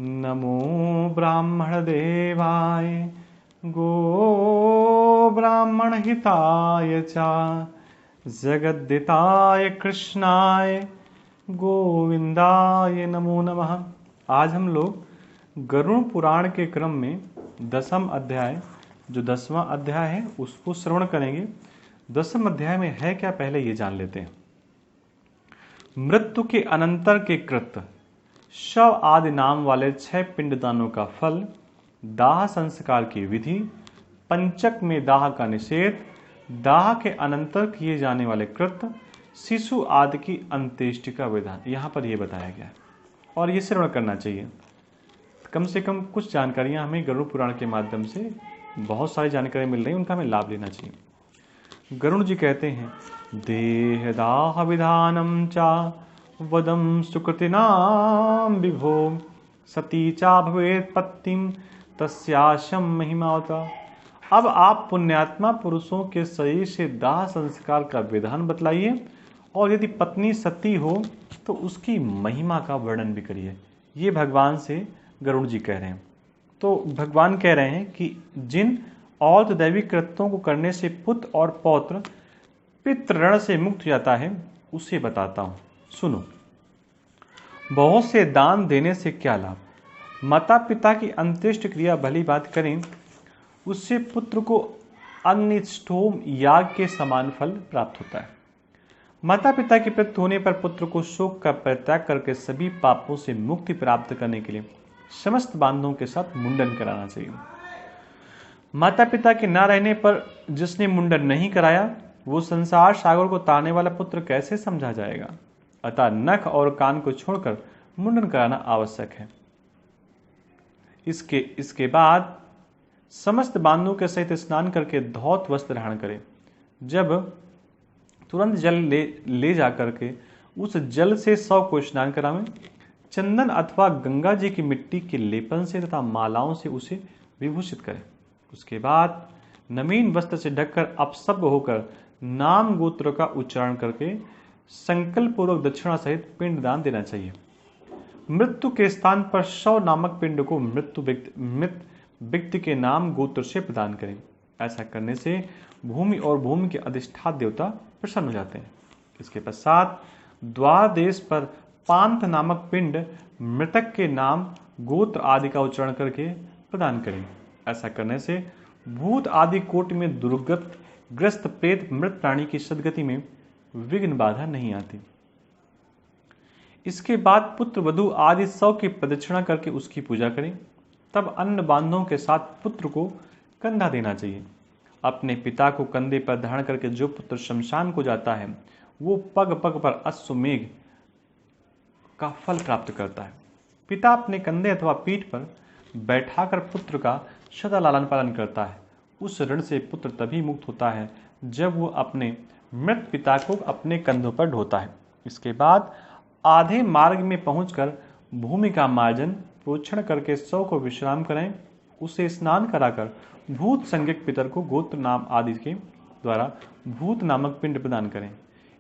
नमो ब्राह्मणदेवाय गो ब्राह्मणहिताय च जगद्दिताय कृष्णाय गोविंदाय नमो नमः। आज हम लोग गरुड़ पुराण के क्रम में 10वां अध्याय, जो 10वां अध्याय है, उसको श्रवण करेंगे। 10वें अध्याय में है क्या, पहले ये जान लेते हैं। मृत्यु के अनंतर के कृत्य, शव आदि नाम वाले 6 पिंडदानों का फल, दाह संस्कार की विधि, पंचक में दाह का निषेध, दाह के अनंतर किए जाने वाले कृत्य, शिशु आदि की अंत्येष्टि का विधान यहाँ पर यह बताया गया है और ये श्रवण करना चाहिए। कम से कम कुछ जानकारियाँ हमें गरुड़ पुराण के माध्यम से बहुत सारी जानकारी मिल रही है, उनका हमें लाभ लेना चाहिए। गरुड़ जी कहते हैं, देहदाह विधानम चा वदम सुकृतिनाम विभो सती चा भवेत पत्तिम तस्याशम महिमावता। अब आप पुण्यात्मा पुरुषों के शरीर से दाह संस्कार का विधान बतलाइए और यदि पत्नी सती हो तो उसकी महिमा का वर्णन भी करिए। ये भगवान से गरुड़ जी कह रहे हैं। तो भगवान कह रहे हैं कि जिन और दैविक कृत्यों को करने से पुत्र और पौत्र पितृण से मुक्त जाता है उसे बताता हूं, सुनो। बहुत से दान देने से क्या लाभ? माता पिता की अंत्येष्टि क्रिया भली बात करें, उससे पुत्र को अग्निष्टोम याग के समान फल प्राप्त होता है। माता पिता की मृत्यु होने पर पुत्र को शोक का परित्याग करके सभी पापों से मुक्ति प्राप्त करने के लिए समस्त बांधों के साथ मुंडन कराना चाहिए। माता पिता के न रहने पर जिसने मुंडन नहीं कराया वो संसार सागर को तारने वाला पुत्र कैसे समझा जाएगा? अतः नख और कान को छोड़कर मुंडन कराना आवश्यक है। इसके बाद समस्त बांधों के सहित स्नान करके धौत वस्त्र धारण करें। जब तुरंत जल ले जाकर के उस जल से शव को स्नान करावें। चंदन अथवा गंगा जी की मिट्टी के लेपन से तथा मालाओं से उसे विभूषित करें। उसके बाद नवीन वस्त्र से ढककर अपशब्द होकर नाम गोत्र का उच्चारण करके संकल्प पूर्वक दक्षिणा सहित पिंडदान देना चाहिए। मृत्यु के स्थान पर शव नामक पिंड को मृत व्यक्ति के नाम गोत्र से प्रदान करें। ऐसा करने से भूमि और भूमि के अधिष्ठाता देवता प्रसन्न हो जाते हैं। इसके पश्चात द्वार देश पर पांथ नामक पिंड मृतक के नाम गोत्र आदि का उच्चारण करके प्रदान करें। ऐसा करने से भूत आदि कोटि में दुर्गत ग्रस्त प्रेत मृत प्राणी की सदगति में विघ्न बाधा नहीं आती। इसके बाद पुत्र वधु आदि सब की प्रदक्षिणा करके उसकी पूजा करें। तब अन्य बांधों के साथ पुत्र को कंधा देना चाहिए। अपने पिता को कंधे पर धारण करके जो पुत्र शमशान को जाता है वो पग पग पर अश्वमेघ का फल प्राप्त करता है। पिता अपने कंधे अथवा पीठ पर बैठाकर पुत्र का सदा लालन पालन करता है। उस ऋण से पुत्र तभी मुक्त होता है जब वो अपने मृत पिता को अपने कंधों पर ढोता है। इसके बाद आधे मार्ग में पहुंचकर भूमि का मार्जन प्रोक्षण करके शव को विश्राम कराएं। उसे स्नान कराकर भूत संज्ञक पितर को गोत्र नाम आदि के द्वारा भूत नामक पिंड प्रदान करें।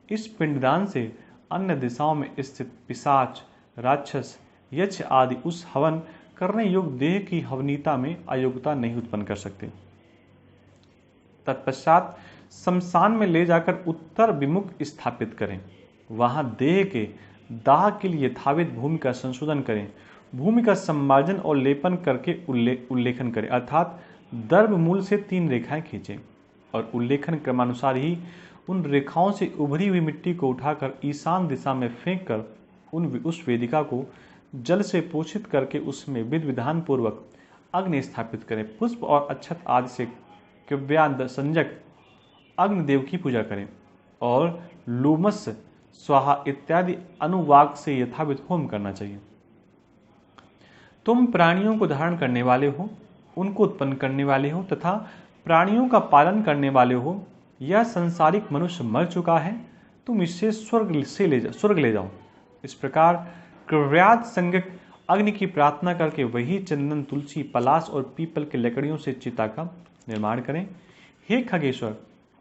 इस पिंडदान से अन्य दिशाओं में स्थित पिशाच, राक्षस, यक्ष आदि उस हवन करने योग्य देह की हवनीता में अयोग्यता नहीं उत्पन्न कर सकते। तत्पश्चात शमशान में ले जाकर उत्तर विमुख स्थापित करें। वहां देह के दाह के लिए यथाविध भूमि का संशोधन करें। भूमि का सम्मार्जन और लेपन करके उल्लेखन करें, अर्थात दर्भ मूल से 3 रेखाएं खींचें और उल्लेखन क्रमानुसार ही उन रेखाओं से उभरी हुई मिट्टी को उठाकर ईशान दिशा में फेंक कर उस वेदिका को जल से पोषित करके उसमें विधि विधान पूर्वक अग्नि स्थापित करें। पुष्प और अक्षत आदि से कव्यान संजक अग्निदेव की पूजा करें और लूमस, स्वाहा इत्यादि अनुवाक से यथाविध होम करना चाहिए। तुम प्राणियों को धारण करने वाले हो, उनको उत्पन्न करने वाले हो तथा प्राणियों का पालन करने वाले हो। यह संसारिक मनुष्य मर चुका है, तुम इससे स्वर्ग ले जाओ। इस प्रकार कव्यात संज्ञक अग्नि की प्रार्थना करके वही चंदन, तुलसी, पलाश और पीपल के लकड़ियों से चिता का निर्माण करें। हे खगेश्वर,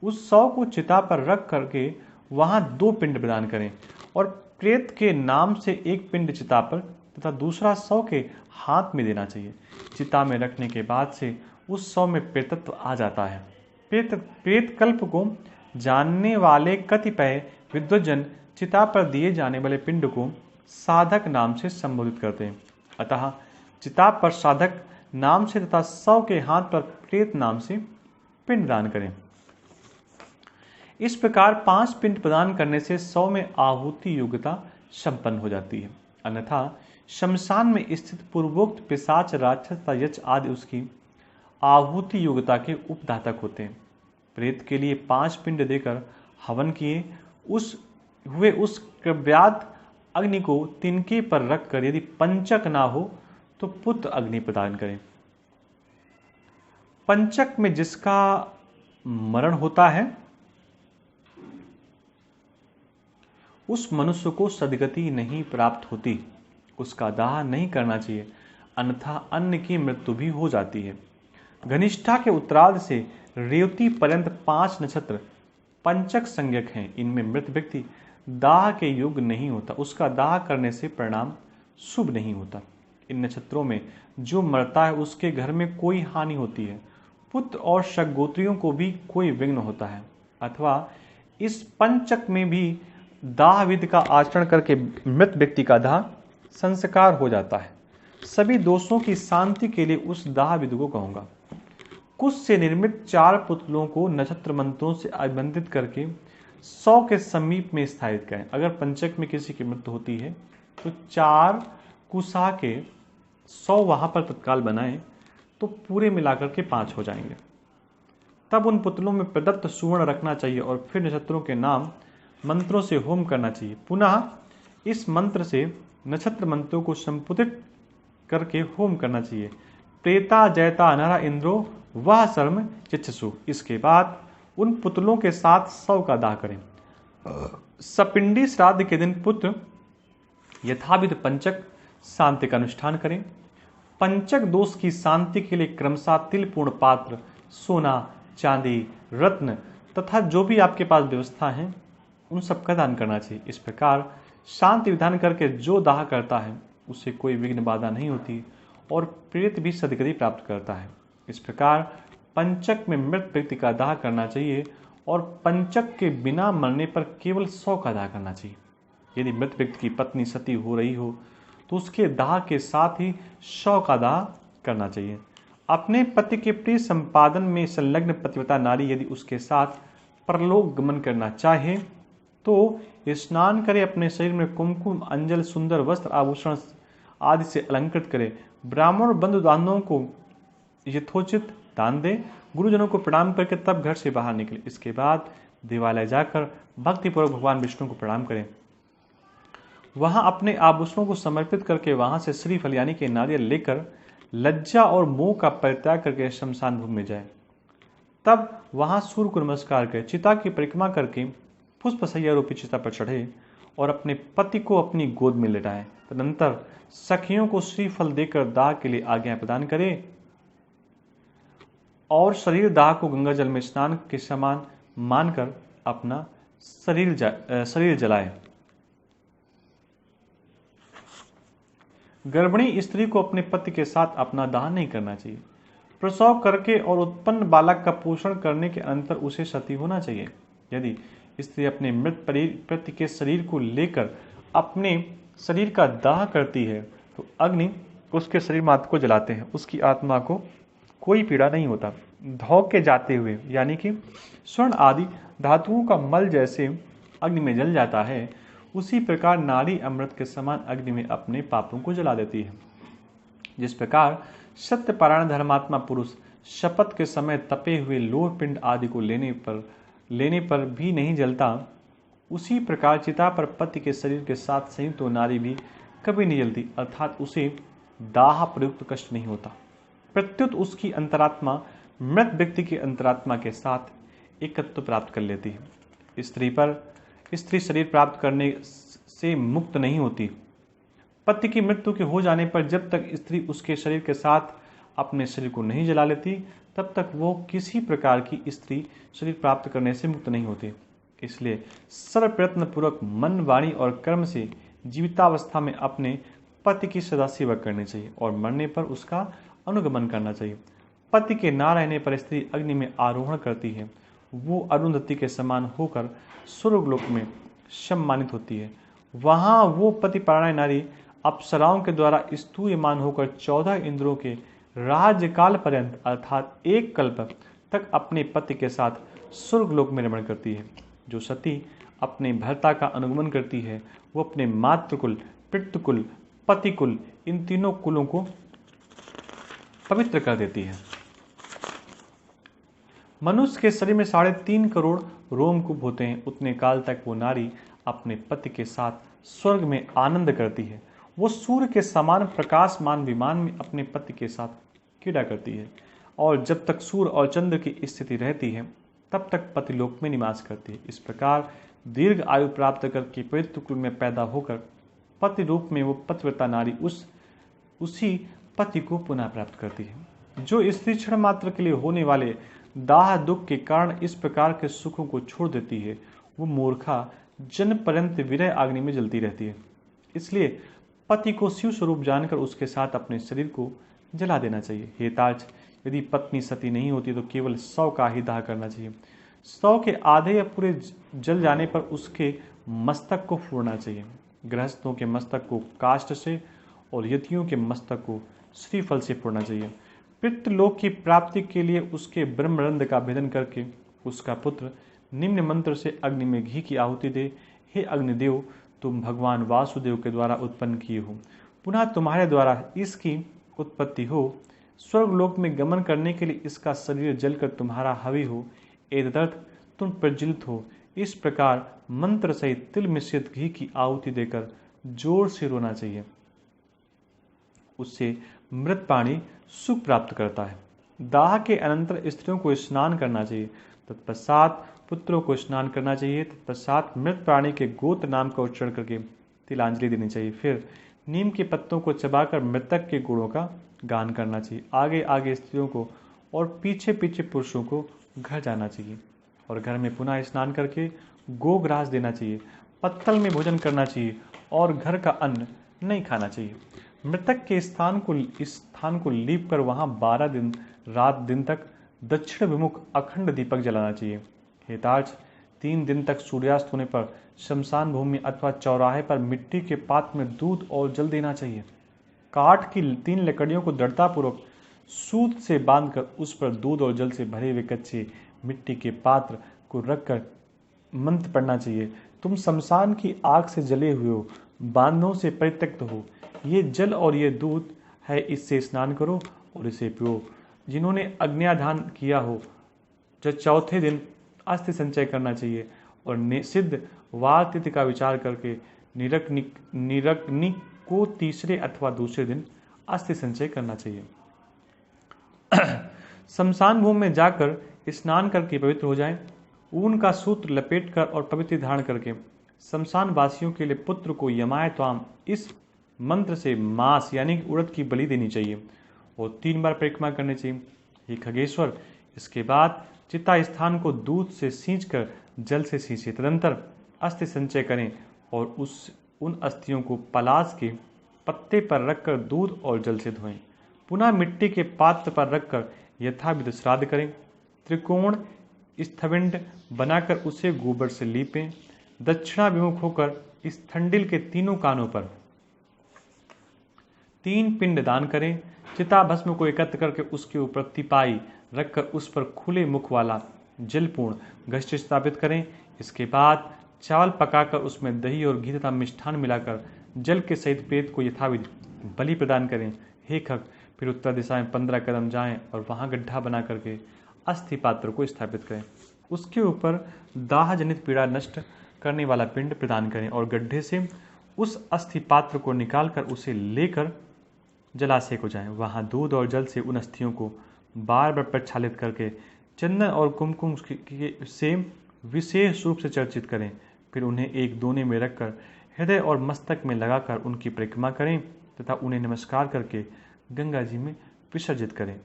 उस शव को चिता पर रख करके वहां 2 पिंड प्रदान करें और प्रेत के नाम से 1 पिंड चिता पर तथा दूसरा शव के हाथ में देना चाहिए। चिता में रखने के बाद से उस शव में प्रेतत्व आ जाता है। प्रेत कल्प को जानने वाले कतिपय विद्वज्जन चिता पर दिए जाने वाले पिंड को साधक नाम से संबोधित करते हैं। अतः चिता पर साधक नाम से तथा शव के हाथ पर प्रेत नाम से पिंड दान करें। इस प्रकार 5 पिंड प्रदान करने से शव में आहुति योग्यता संपन्न हो जाती है। अन्यथा शमशान में स्थित पूर्वोक्त पिशाच, राक्षस तथा यक्ष आदि उसकी आहुति योग्यता के उपदातक होते हैं। प्रेत के लिए 5 पिंड देकर हवन किए उस क्रव्यात अग्नि को तिनके पर रखकर यदि पंचक ना हो तो पुत्र अग्नि प्रदान करें। पंचक में जिसका मरण होता है उस मनुष्य को सद्गति नहीं प्राप्त होती, उसका दाह नहीं करना चाहिए, अन्यथा अन्न की मृत्यु भी हो जाती है। घनिष्ठा के उत्तरार्ध से रेवती पर्यंत 5 नक्षत्र पंचक संज्ञक हैं। इनमें मृत व्यक्ति दाह के योग्य नहीं होता, उसका दाह करने से परिणाम शुभ नहीं होता। इन नक्षत्रों में जो मरता है उसके घर में कोई हानि होती है, पुत्र और शगोत्रियों को भी कोई विघ्न होता है। अथवा इस पंचक में भी दाह विधि का आचरण करके मृत व्यक्ति का दाह संस्कार हो जाता है। सभी दोषों की शांति के लिए उस दाह विधि को कहूंगा। कुश से निर्मित 4 पुतलों को नक्षत्र मंत्रों से अभिबंधित करके 100 के समीप में स्थापित करें। अगर पंचक में किसी की मृत्यु होती है तो 4 कुशा के 100 वहां पर तत्काल बनाएं तो पूरे मिलाकर के 5 हो जाएंगे। तब उन पुतलों में प्रदत्त सुवर्ण रखना चाहिए और फिर नक्षत्रों के नाम मंत्रों से होम करना चाहिए। पुनः इस मंत्र से नक्षत्र मंत्रों को संपुटित करके होम करना चाहिए। प्रेता जयता नरा इंद्रो वह शर्म चिच्छसु। इसके बाद उन पुतलों के साथ 100 का दाह करें। सपिंडी श्राद्ध के दिन पुत्र यथाविध पंचक शांति का अनुष्ठान करें। पंचक दोष की शांति के लिए क्रमशः तिलपूर्ण पात्र, सोना, चांदी, रत्न तथा जो भी आपके पास व्यवस्था है उन सब का दान करना चाहिए। इस प्रकार शांति विधान करके जो दाह करता है उसे कोई विघ्न बाधा नहीं होती और प्रेत भी सद्गति प्राप्त करता है। इस प्रकार पंचक में मृत व्यक्ति का दाह करना चाहिए और पंचक के बिना मरने पर केवल 100 का दाह करना चाहिए। यदि मृत व्यक्ति की पत्नी सती हो रही हो तो उसके दाह के साथ ही 100 का दाह करना चाहिए। अपने पति के प्रिय संपादन में संलग्न पतिव्रता नारी यदि उसके साथ परलोक गमन करना चाहे तो स्नान करे, अपने शरीर में कुमकुम, अंजल, सुंदर वस्त्र, आभूषण आदि से अलंकृत करे, ब्राह्मण और बंधु बांधवों को यथोचित दान दे, गुरुजनों को प्रणाम करके तब घर से बाहर निकले। इसके बाद देवालय जाकर भक्तिपूर्वक भगवान विष्णु को प्रणाम करें। वहां अपने आभूषणों को समर्पित करके वहां से श्रीफल यानी के नारियल लेकर लज्जा और मोह का परित्याग करके शमशान भूमि में जाए। तब वहां सूर्य को नमस्कार करे, चिता की परिक्रमा करके पुष्प सैया रूपी चिता पर चढ़े और अपने पति को अपनी गोद में लेटाए। तदनंतर सखियों को श्रीफल देकर दाह के लिए आज्ञा प्रदान करे और शरीर दाह को गंगा जल में स्नान के समान मानकर अपना शरीर जलाए। गर्भिणी स्त्री को अपने पति के साथ अपना दाह नहीं करना चाहिए। प्रसव करके और उत्पन्न बालक का पोषण करने के अंतर उसे सती होना चाहिए। यदि स्त्री अपने मृत पति के शरीर को लेकर अपने शरीर का दाह करती है तो अग्नि उसके शरीर मात्र को जलाते हैं, उसकी आत्मा को कोई पीड़ा नहीं होता। धौ के जाते हुए यानी कि स्वर्ण आदि धातुओं का मल जैसे अग्नि में जल जाता है, उसी प्रकार नारी अमृत के समान अग्नि में अपने पापों को जला देती है। जिस प्रकार सत्यपारायण धर्मात्मा पुरुष शपथ के समय तपे हुए लोह पिंड आदि को लेने पर भी नहीं जलता, उसी प्रकार चिता पर पति के शरीर के साथ संयुक्त नारी भी कभी नहीं जलती, अर्थात उसे दाह प्रयुक्त कष्ट नहीं होता। प्रत्युत उसकी अंतरात्मा मृत व्यक्ति की अंतरात्मा के साथ एकत्व प्राप्त कर लेती है। स्त्री शरीर प्राप्त करने से मुक्त नहीं होती। पति की मृत्यु के हो जाने पर जब तक स्त्री उसके शरीर के साथ अपने शरीर को नहीं जला लेती तब तक वो किसी प्रकार की स्त्री शरीर प्राप्त करने से मुक्त नहीं होती। इसलिए सर्व प्रयत्न पूर्वक मन, वाणी और कर्म से जीवितावस्था में अपने पति की सदा सेवा करनी चाहिए और मरने पर उसका अनुगमन करना चाहिए। पति के ना रहने पर स्त्री अग्नि में आरोहण करती है। वो अरुंधति के समान होकर स्वर्गलोक में सम्मानित होती है। वहां वो पतिपरायण नारी अप्सराओं के द्वारा स्तूयमान होकर 14 इंद्रों के राज्यकाल पर्यंत अर्थात एक कल्प तक अपने पति के साथ स्वर्गलोक में रमण करती है। जो सती अपने भर्ता का अनुगमन करती है वो अपने मातृकुल, पितृकुल, पतिकुल इन तीनों कुलों को पवित्र कर देती है। मनुष्य के शरीर में 3.5 करोड़ रोमकूप होते हैं। उतने काल तक वो नारी अपने पति के साथ स्वर्ग में आनंद करती है। वो सूर्य के समान प्रकाशमान विमान में अपने पति के साथ क्रीड़ा करती है और जब तक सूर्य और चंद्र की स्थिति रहती है तब तक पतिलोक में निवास करती है। इस प्रकार दीर्घ आयु प्राप्त करके पवित्र कुल में पैदा होकर पति रूप में वो पतिव्रता नारी उसी पति को पुनः प्राप्त करती है। जो स्त्री क्षण मात्र के लिए होने वाले दाह दुख के कारण इस प्रकार के सुखों को छोड़ देती है वो मूर्खा जन्म पर्यंत विरह अग्नि में जलती रहती है। इसलिए पति को शिव स्वरूप जानकर उसके साथ अपने शरीर को जला देना चाहिए। हे ताज, यदि पत्नी सती नहीं होती तो केवल 100 का ही दाह करना चाहिए। 100 के आधे या पूरे जल जाने पर उसके मस्तक को फोड़ना चाहिए। गृहस्थों के मस्तक को काष्ठ से और यतियों के मस्तक को श्रीफल से फोड़ना चाहिए। पितृलोक की प्राप्ति के लिए उसके ब्रह्मरंध्र का भेदन करके उसका पुत्र निम्न मंत्र से अग्नि में घी की आहुति दे। हे अग्निदेव, तुम भगवान वासुदेव के द्वारा उत्पन्न किए हो, पुनः तुम्हारे द्वारा इसकी उत्पत्ति हो। स्वर्गलोक में गमन करने के लिए इसका शरीर जलकर तुम्हारा हवि हो। एतदर्थ तुम प्रज्वलित हो। इस प्रकार मंत्र सहित तिल मिश्रित घी की आहुति देकर जोर से रोना चाहिए। उससे मृत प्राणी सुख प्राप्त करता है। दाह के अनंतर स्त्रियों को स्नान करना चाहिए। तत्पश्चात पुत्रों को स्नान करना चाहिए। तत्पश्चात मृत प्राणी के गोत्र नाम का उच्चारण करके तिलांजलि देनी चाहिए। फिर नीम के पत्तों को चबाकर मृतक के गुणों का गान करना चाहिए। आगे आगे स्त्रियों को और पीछे पीछे पुरुषों को घर जाना चाहिए और घर में पुनः स्नान करके गोग्रास देना चाहिए। पत्तल में भोजन करना चाहिए और घर का अन्न नहीं खाना चाहिए। मृतक के स्थान को लीप कर वहां 12 दिन रात दिन तक दक्षिण विमुख अखंड दीपक जलाना चाहिए। हेताज, 3 दिन तक सूर्यास्त होने पर शमशान भूमि अथवा चौराहे पर मिट्टी के पात्र में दूध और जल देना चाहिए। काठ की 3 लकड़ियों को दृढ़तापूर्वक सूत से बांधकर उस पर दूध और जल से भरे हुए कच्चे मिट्टी के पात्र को रखकर मंत्र पढ़ना चाहिए। तुम शमशान की आग से जले हुए हो, बांधों से परित्यक्त हो। ये जल और ये दूध है, इससे स्नान करो और इसे पियो। जिन्होंने अग्न्याधान किया हो, जो चौथे दिन अस्थि संचय करना चाहिए और निषिद्ध वार तिथि का विचार करके निरग्नि को तीसरे अथवा दूसरे दिन अस्थि संचय करना चाहिए। शमशान भूमि में जाकर स्नान करके पवित्र हो जाएं। ऊन का सूत्र लपेटकर और पवित्र धारण करके शमशान वासियों के लिए पुत्र को यमाय त्वाम इस मंत्र से मांस यानी उड़द की बलि देनी चाहिए और 3 बार परिक्रमा करनी चाहिए। हे खगेश्वर, इसके बाद चिता स्थान को दूध से सींचकर जल से सींचे। तदंतर अस्थि संचय करें और उन अस्थियों को पलाश के पत्ते पर रखकर दूध और जल से धोएं। पुनः मिट्टी के पात्र पर रखकर यथाविध श्राद्ध करें। त्रिकोण स्थविंड बनाकर उसे गोबर से लीपें। दक्षिणाभिमुख होकर इस ठंडिल के तीनों कानों पर 3 पिंड दान करें। चिता भस्म को एकत्र करके उसके ऊपर तिपाई रखकर उस पर खुले मुख वाला जलपूर्ण घष्ट स्थापित करें। इसके बाद चावल पकाकर उसमें दही और घी तथा मिष्ठान मिलाकर जल के सहित प्रेत को यथाविध बलि प्रदान करें। हे खग, फिर उत्तर दिशा में 15 कदम जाएं और वहां गड्ढा बना करके अस्थि पात्र को स्थापित करें। उसके ऊपर दाह जनित पीड़ा नष्ट करने वाला पिंड प्रदान करें और गड्ढे से उस अस्थि पात्र को निकालकर उसे लेकर जलाशय को जाएं। वहां दूध और जल से उन अस्थियों को बार बार प्रक्षालित करके चंदन और कुमकुम से विशेष रूप से चर्चित करें। फिर उन्हें एक दोने में रखकर हृदय और मस्तक में लगाकर उनकी परिक्रमा करें तथा उन्हें नमस्कार करके गंगा जी में विसर्जित करें।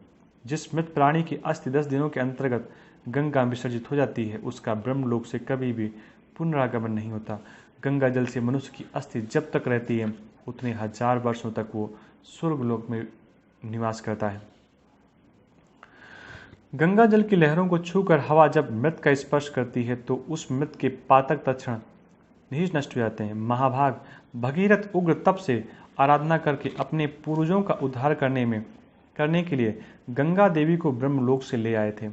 जिस मृत प्राणी की अस्थि 10 दिनों के अंतर्गत गंगा विसर्जित हो जाती है उसका ब्रह्मलोक से कभी भी पुनरागमन नहीं होता। गंगा जल से मनुष्य की अस्थि जब तक रहती है उतने 1000 वर्षों तक वो स्वर्गलोक में निवास करता है। गंगा जल की लहरों को छूकर हवा जब मृत का स्पर्श करती है तो उस मृत के पातक तत्क्षण नहीं नष्ट हो जाते हैं। महाभाग भगीरथ उग्र तप से आराधना करके अपने पूर्वजों का उद्धार करने के लिए गंगा देवी को ब्रह्मलोक से ले आए थे,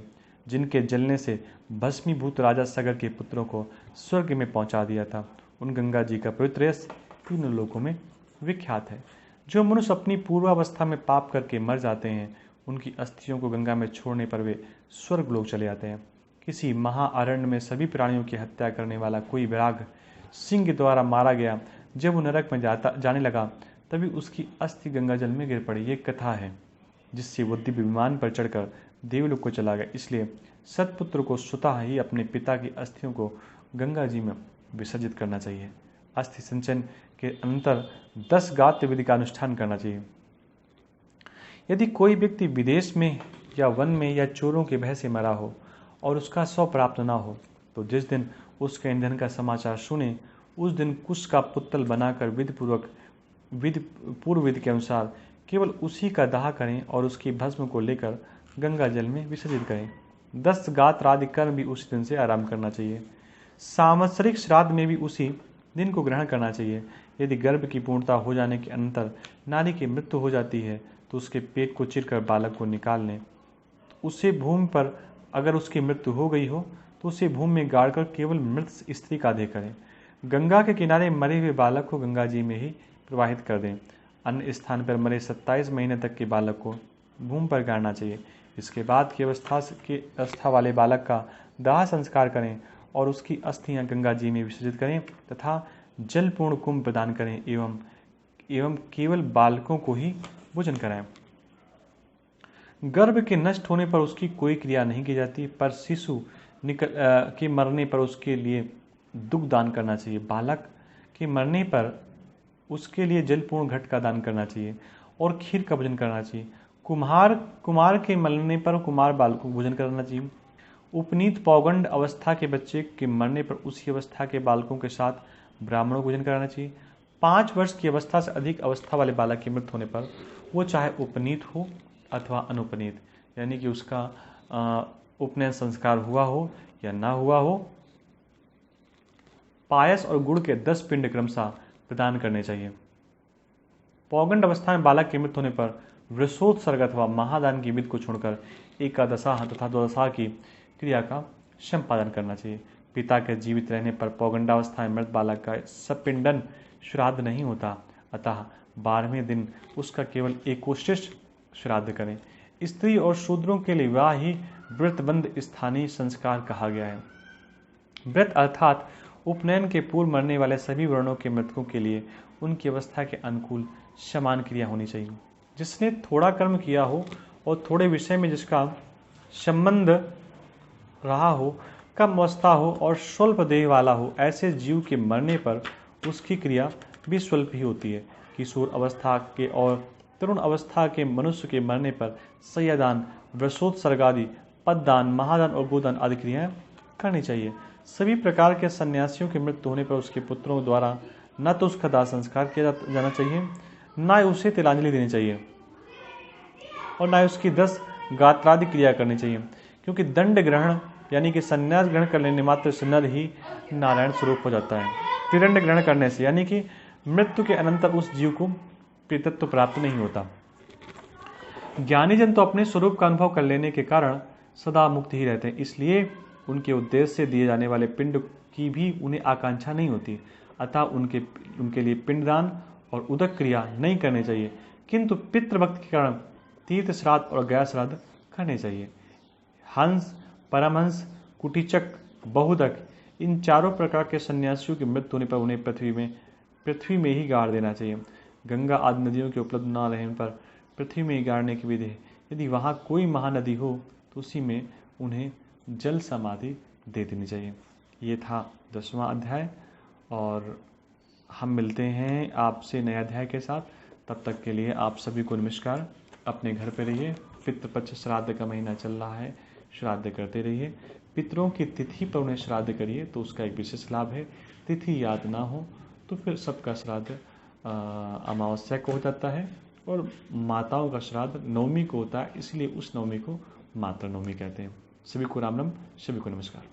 जिनके जलने से भस्मीभूत राजा सगर के पुत्रों को स्वर्ग में पहुंचा दिया था। उन गंगा जी का पवित्र यश तीनों लोकों में विख्यात है। जो मनुष्य अपनी पूर्वावस्था में पाप करके मर जाते हैं, उनकी अस्थियों को गंगा में छोड़ने पर वे स्वर्ग लोक चले जाते हैं। किसी महाअरण्य में सभी प्राणियों की हत्या करने वाला कोई व्याघ्र सिंह के द्वारा मारा गया। जब वो नरक में जाने लगा तभी उसकी अस्थि गंगा जल में गिर पड़ी। ये कथा है जिससे वो दिव्य विमान पर चढ़कर देवलोक को चला गया। इसलिए सतपुत्र को स्वतः ही अपने पिता की अस्थियों को गंगा जी में विसर्जित करना चाहिए। अस्थि संचयन के अंतर 10 गात्र विधि का अनुष्ठान करना चाहिए। यदि कोई व्यक्ति विदेश में या वन में या चोरों के भय से मरा हो और उसका शव प्राप्त न हो, तो जिस दिन उसके ईंधन का समाचार सुने, उस दिन कुश का पुतल बनाकर पूर्व विधि के अनुसार केवल उसी का दाह करें और उसकी भस्म को लेकर गंगा जल में विसर्जित करें। 10 गात्र आदि कर्म भी उसी दिन से आरंभ करना चाहिए। सांवत्सरिक श्राद्ध में भी उसी दिन को ग्रहण करना चाहिए। यदि गर्भ की पूर्णता हो जाने के अंतर नारी की मृत्यु हो जाती है तो उसके पेट को चीरकर बालक को निकाल लें। उसे भूमि पर अगर उसकी मृत्यु हो गई हो तो उसे भूमि में गाड़कर केवल मृत स्त्री का देह करें। गंगा के किनारे मरे हुए बालक को गंगा जी में ही प्रवाहित कर दें। अन्य स्थान पर मरे 27 महीने तक के बालक को भूमि पर गाड़ना चाहिए। इसके बाद की अवस्था वाले बालक का दाह संस्कार करें और उसकी अस्थियां गंगा जी में विसर्जित करें तथा जलपूर्ण कुंभ प्रदान करें एवं केवल बालकों को ही भोजन कराएं। गर्भ के नष्ट होने पर उसकी कोई क्रिया नहीं की जाती, पर शिशु के मरने पर उसके लिए दुग्ध दान करना चाहिए। बालक के मरने पर उसके लिए जलपूर्ण घट का दान करना चाहिए और खीर का भोजन करना चाहिए। कुमार के मरने पर कुमार बालक को भोजन करना चाहिए। उपनीत पौगंड अवस्था के बच्चे के मरने पर उसी अवस्था के बालकों के साथ ब्राह्मणों को भोजन कराना चाहिए। 5 वर्ष की अवस्था से अधिक अवस्था वाले बालक की मृत्यु होने पर वो चाहे उपनीत हो अथवा अनुपनीत, यानी कि उसका उपनयन संस्कार हुआ हो या ना हुआ हो, पायस और गुड़ के 10 पिंड क्रमशः प्रदान करने चाहिए। पौगंड अवस्था में बालक की मृत्यु होने पर वृषोत्सर्ग अथवा महादान की विधि को छोड़कर एकादशाह तथा द्वादशाह की क्रिया का संपादन करना चाहिए। पिता के जीवित रहने पर पौगंडावस्था में मृत बालक का सपिंडन श्राद्ध नहीं होता, अतः 12वें दिन उसका केवल एकोशिष्ट श्राद्ध करें। स्त्री और शूद्रों के लिए वह ही व्रतबंध स्थानीय संस्कार कहा गया है। व्रत अर्थात उपनयन के पूर्व मरने वाले सभी वर्णों के मृतकों के लिए उनकी अवस्था के अनुकूल समान क्रिया होनी चाहिए। जिसने थोड़ा कर्म किया हो और थोड़े विषय में जिसका संबंध रहा हो, कम अवस्था हो और स्वल्प देह वाला हो, ऐसे जीव के मरने पर उसकी क्रिया भी स्वल्प ही होती है। किशोर अवस्था के और तरुण अवस्था के मनुष्य के मरने पर सय्यादान, वृषोत्सर्ग आदि, पददान, महादान और गोदान आदि क्रियाएं करनी चाहिए। सभी प्रकार के सन्यासियों की मृत्यु होने पर उसके पुत्रों द्वारा न तो उसका दाह संस्कार किया जाना चाहिए, न उसे तिलांजलि देनी चाहिए और न उसकी 10 गात्रादि क्रिया करनी चाहिए, क्योंकि दंड ग्रहण यानी कि संन्यास ग्रहण कर लेने मात्र से नर ही नारायण स्वरूप हो जाता है। त्रिदंड ग्रहण करने से यानी कि मृत्यु के अनंतर उस जीव को प्रेतत्व प्राप्त नहीं होता। ज्ञानी जन तो अपने स्वरूप का अनुभव कर लेने के कारण सदा मुक्त ही रहते हैं, इसलिए उनके उद्देश्य से दिए जाने वाले पिंड की भी उन्हें आकांक्षा नहीं होती, अतः उनके लिए पिंडदान और उदक क्रिया नहीं करनी चाहिए, किंतु पितृभक्त के कारण तीर्थ श्राद्ध और गया श्राद्ध करने चाहिए। हंस, परमहंस, कुटीचक, बहुदक इन चारों प्रकार के सन्यासियों की मृत्यु होने पर उन्हें पृथ्वी में ही गाड़ देना चाहिए। गंगा आदि नदियों के उपलब्ध न रहने पर पृथ्वी में ही गाड़ने की विधि है। यदि वहाँ कोई महानदी हो तो उसी में उन्हें जल समाधि दे देनी चाहिए। ये था 10वां अध्याय और हम मिलते हैं आपसे नए अध्याय के साथ। तब तक के लिए आप सभी को नमस्कार। अपने घर पे रहिए। पितृपक्ष श्राद्ध का महीना चल रहा है, श्राद्ध करते रहिए। पितरों की तिथि पर उन्हें श्राद्ध करिए तो उसका एक विशेष लाभ है। तिथि याद ना हो तो फिर सबका श्राद्ध अमावस्या को हो जाता है, और माताओं का श्राद्ध नवमी को होता है, इसलिए उस नवमी को मातृ नवमी कहते हैं। सभी को राम राम, सभी को नमस्कार।